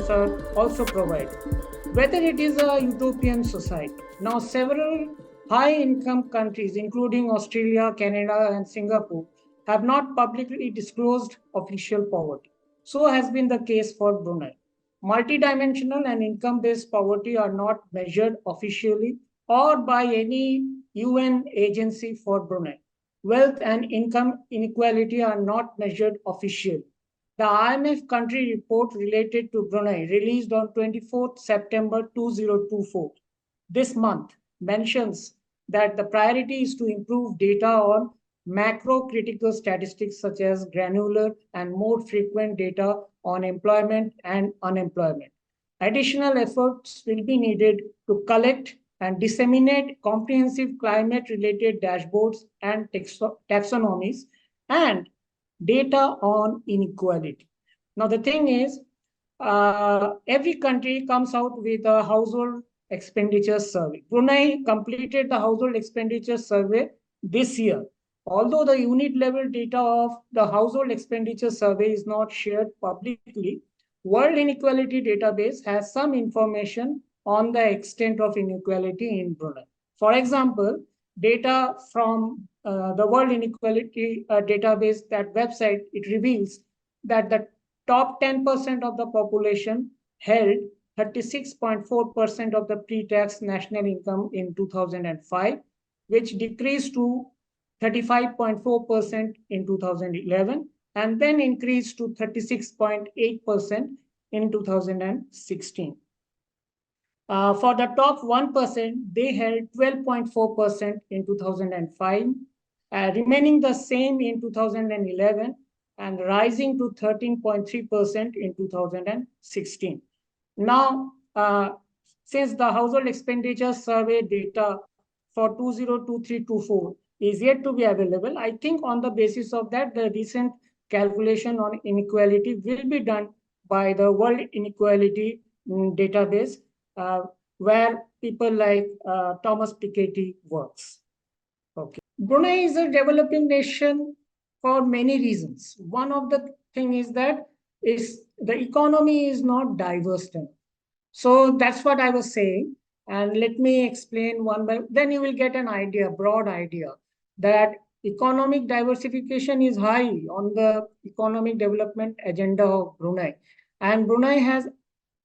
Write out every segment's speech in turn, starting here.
reports are also provided. Whether it is a utopian society. Now, several high-income countries, including Australia, Canada, and Singapore, have not publicly disclosed official poverty. So has been the case for Brunei. Multidimensional and income-based poverty are not measured officially or by any UN agency for Brunei. Wealth and income inequality are not measured officially. The IMF country report related to Brunei, released on 24th September 2024, this month, mentions that the priority is to improve data on macro-critical statistics such as granular and more frequent data on employment and unemployment. Additional efforts will be needed to collect and disseminate comprehensive climate-related dashboards and taxonomies and data on inequality. Now, the thing is, every country comes out with a household expenditure survey. Brunei completed the household expenditure survey this year. Although the unit level data of the household expenditure survey is not shared publicly, World Inequality Database has some information on the extent of inequality in Brunei. For example, data from the World Inequality Database, that website, it reveals that the top 10% of the population held 36.4% of the pre-tax national income in 2005, which decreased to 35.4% in 2011, and then increased to 36.8% in 2016. For the top 1%, they held 12.4% in 2005, remaining the same in 2011, and rising to 13.3% in 2016. Now, since the household expenditure survey data for 2023-24 is yet to be available, I think on the basis of that, the recent calculation on inequality will be done by the World Inequality Database, where people like Thomas Piketty works. Okay. Brunei is a developing nation for many reasons. One of the thing is that the economy is not diverse enough. So that's what I was saying. And let me explain one by, then you will get an idea, broad idea, that economic diversification is high on the economic development agenda of Brunei. And Brunei has,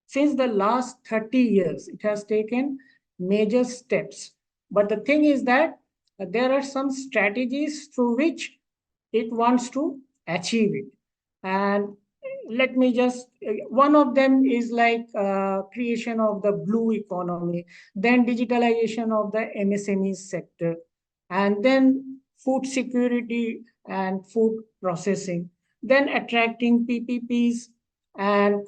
since the last 30 years, it has taken major steps. But the thing is that there are some strategies through which it wants to achieve it. And let me just, one of them is like creation of the blue economy, then digitalization of the MSME sector, and then food security and food processing, then attracting PPPs and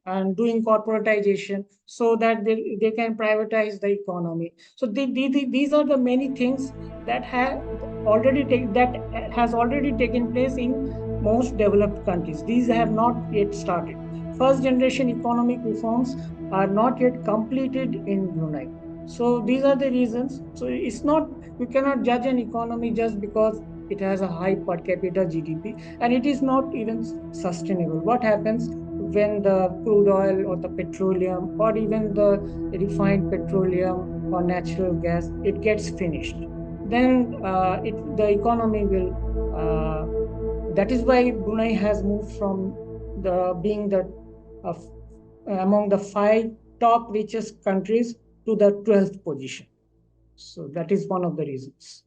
and doing corporatization so that they can privatize the economy. So these are the many things that has already taken place in most developed countries. These have not yet started. First generation economic reforms are not yet completed in Brunei. So these are the reasons. So it's not, you cannot judge an economy just because it has a high per capita GDP, and it is not even sustainable. What happens when the crude oil or the petroleum or even the refined petroleum or natural gas, it gets finished? Then the economy will, that is why Brunei has moved from being among the 5 top richest countries to the 12th position. So that is one of the reasons.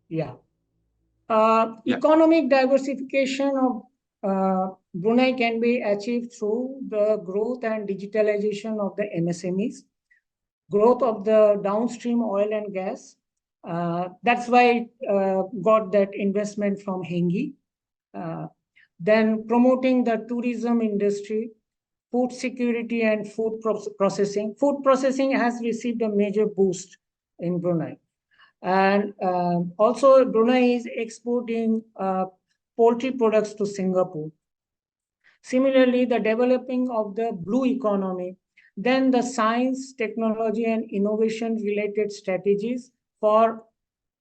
Yeah. Economic diversification of Brunei can be achieved through the growth and digitalization of the MSMEs, growth of the downstream oil and gas. That's why it got that investment from Hengi. Then promoting the tourism industry, food security and food processing. Food processing has received a major boost in Brunei. And also Brunei is exporting poultry products to Singapore. Similarly, the developing of the blue economy, then the science, technology, and innovation related strategies for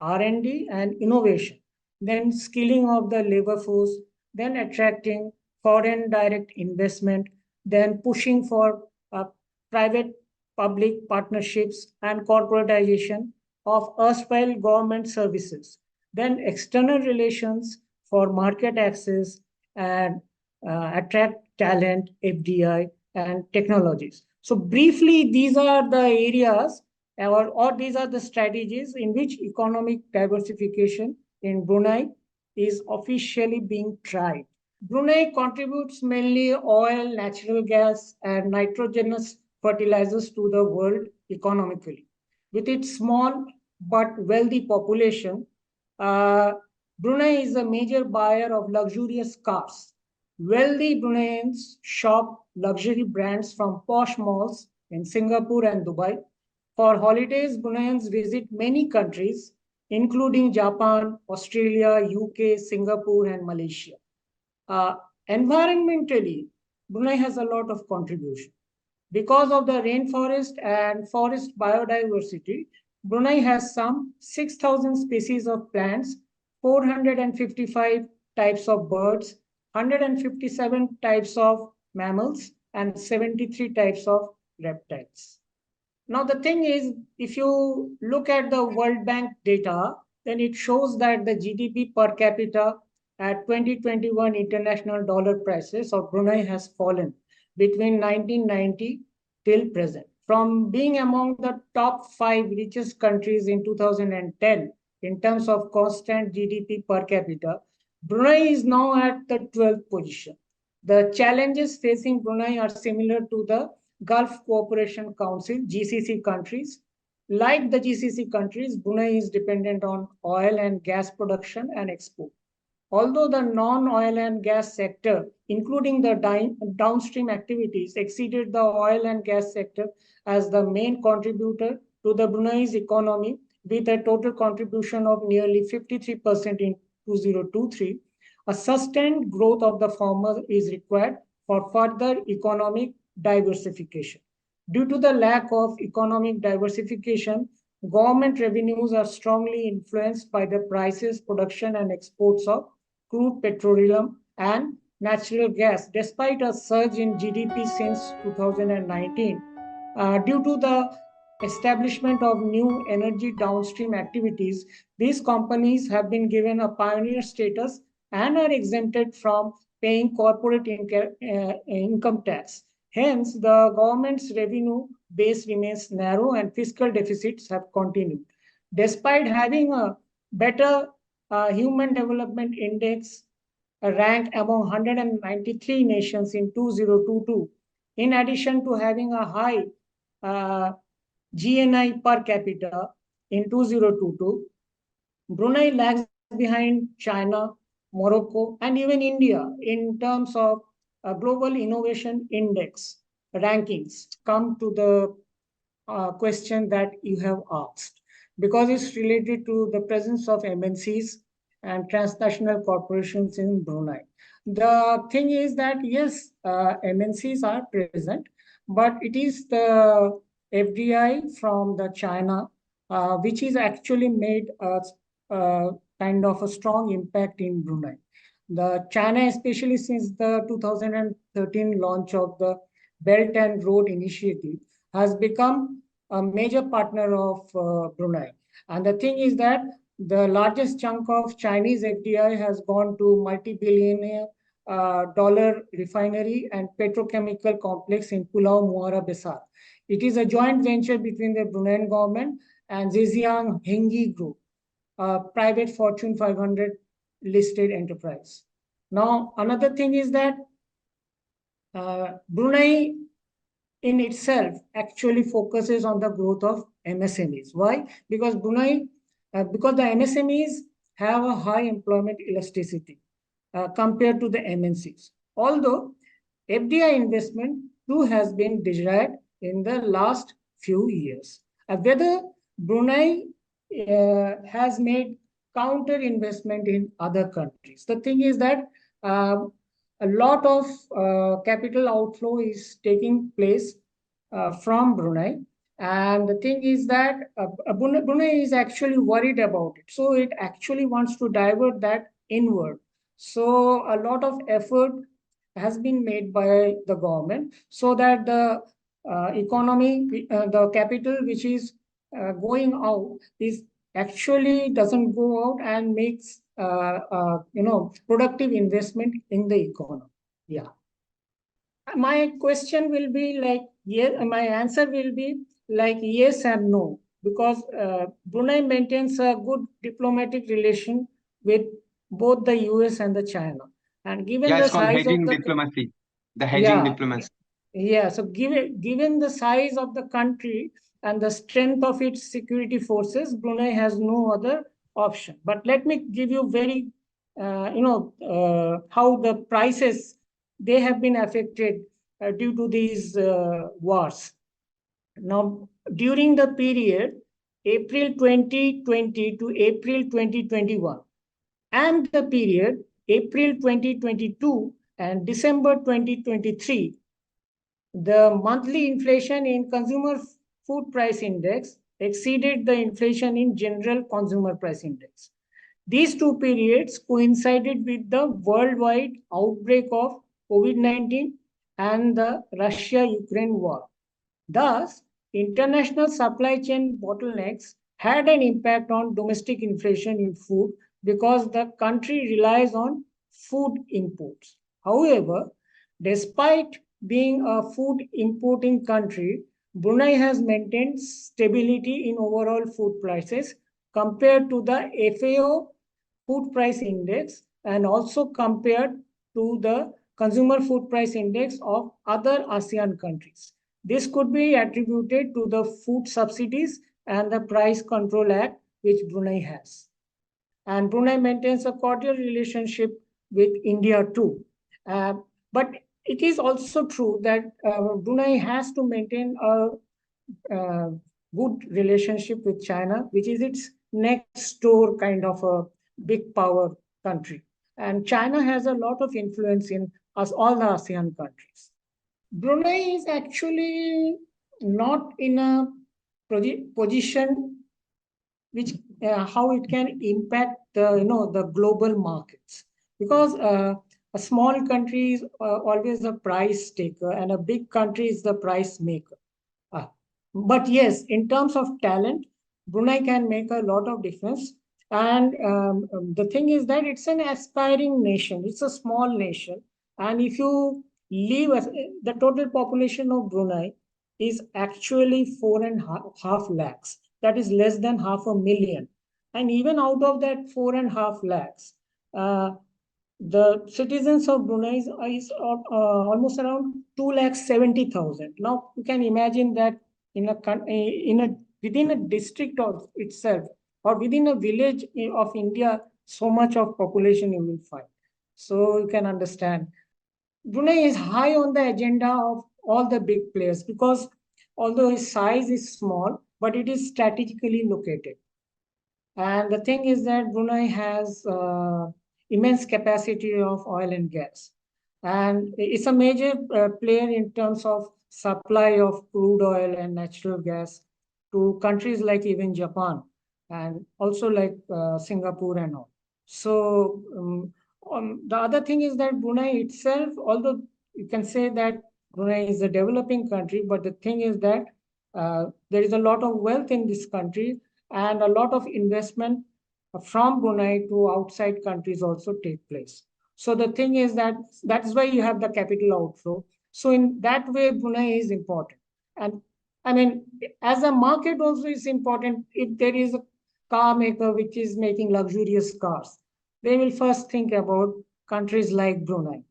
R&D and innovation, then skilling of the labor force, then attracting foreign direct investment, then pushing for private-public partnerships and corporatization of erstwhile government services, then external relations for market access and attract talent, FDI, and technologies. So briefly, these are the areas or these are the strategies in which economic diversification in Brunei is officially being tried. Brunei contributes mainly oil, natural gas, and nitrogenous fertilizers to the world economically. With its small but wealthy population, uh, Brunei is a major buyer of luxurious cars. Wealthy Bruneians shop luxury brands from posh malls in Singapore and Dubai. For holidays, Bruneians visit many countries, including Japan, Australia, UK, Singapore, and Malaysia. Uh, Environmentally, Brunei has a lot of contribution. Because of the rainforest and forest biodiversity, Brunei has some 6,000 species of plants, 455 types of birds, 157 types of mammals, and 73 types of reptiles. Now, the thing is, if you look at the World Bank data, then it shows that the GDP per capita at 2021 international dollar prices of Brunei has fallen between 1990 till present. From being among the top 5 richest countries in 2010 in terms of constant GDP per capita, Brunei is now at the 12th position. The challenges facing Brunei are similar to the Gulf Cooperation Council, GCC countries. Like the GCC countries, Brunei is dependent on oil and gas production and export. Although the non-oil and gas sector, including the downstream activities, exceeded the oil and gas sector as the main contributor to the Brunei's economy, with a total contribution of nearly 53% in 2023, a sustained growth of the former is required for further economic diversification. Due to the lack of economic diversification, government revenues are strongly influenced by the prices, production, and exports of crude petroleum and natural gas, despite a surge in GDP since 2019. Due to the establishment of new energy downstream activities, these companies have been given a pioneer status and are exempted from paying corporate income tax. Hence, the government's revenue base remains narrow and fiscal deficits have continued. Despite having a better Human Development Index rank among 193 nations in 2022, in addition to having a high GNI per capita in 2022, Brunei lags behind China, Morocco, and even India in terms of global innovation index rankings. Come to the question that you have asked, because it's related to the presence of MNCs and transnational corporations in Brunei. The thing is that, yes, MNCs are present, but it is the FDI from the China, which is actually made a kind of a strong impact in Brunei. The China, especially since the 2013 launch of the Belt and Road Initiative, has become a major partner of Brunei. And the thing is that the largest chunk of Chinese FDI has gone to multi-billionaire dollar refinery and petrochemical complex in Pulau Muara Besar. It is a joint venture between the Bruneian government and Zhejiang Hengyi Group, a private Fortune 500 listed enterprise. Now, another thing is that Brunei in itself actually focuses on the growth of MSMEs. Why? Because because the MSMEs have a high employment elasticity compared to the MNCs. Although FDI investment too has been desired in the last few years. Whether Brunei has made counter investment in other countries. The thing is that a lot of capital outflow is taking place from Brunei. And the thing is that Brunei is actually worried about it. So it actually wants to divert that inward. So a lot of effort has been made by the government so that the economy, the capital which is going out is actually doesn't go out and makes productive investment in the economy. Yeah. My question will be like, yes, my answer will be like yes and no, because Brunei maintains a good diplomatic relation with both the US and the China. And given Yeah, the it's called size of hedging the, diplomacy. The hedging yeah, diplomacy. yeah. So given the size of the country and the strength of its security forces, Brunei has no other option. But let me give you very, how the prices they have been affected due to these wars. Now, during the period April 2020 to April 2021, and the period April 2022 and December 2023, the monthly inflation in consumer food price index exceeded the inflation in general consumer price index. These two periods coincided with the worldwide outbreak of COVID-19 and the Russia-Ukraine war. Thus, international supply chain bottlenecks had an impact on domestic inflation in food because the country relies on food imports. However, despite being a food importing country, Brunei has maintained stability in overall food prices compared to the FAO food price index and also compared to the consumer food price index of other ASEAN countries. This could be attributed to the food subsidies and the Price Control Act, which Brunei has. And Brunei maintains a cordial relationship with India too. But it is also true that Brunei has to maintain a good relationship with China, which is its next door kind of a big power country. And China has a lot of influence in us, all the ASEAN countries. Brunei is actually not in a position which how it can impact the global markets, because a small country is always a price taker and a big country is the price maker. uh, but yes, in terms of talent, Brunei can make a lot of difference. And the thing is that it's an aspiring nation, it's a small nation. And if you leave the total population of Brunei is actually 4.5 lakhs, that is less than 500,000. And even out of that 4.5 lakhs, uh, the citizens of Brunei is almost around 2,70,000. Now you can imagine that in a within a district of itself or within a village of India, so much of population you will find. So you can understand Brunei is high on the agenda of all the big players because although its size is small, but it is strategically located. And the thing is that Brunei has immense capacity of oil and gas. And it's a major player in terms of supply of crude oil and natural gas to countries like even Japan and also like Singapore and all. So the other thing is that Brunei itself, although you can say that Brunei is a developing country, but the thing is that there is a lot of wealth in this country and a lot of investment from Brunei to outside countries also take place. So the thing is that that is why you have the capital outflow. So in that way, Brunei is important. And I mean, as a market also is important. If there is a car maker which is making luxurious cars, they will first think about countries like Brunei.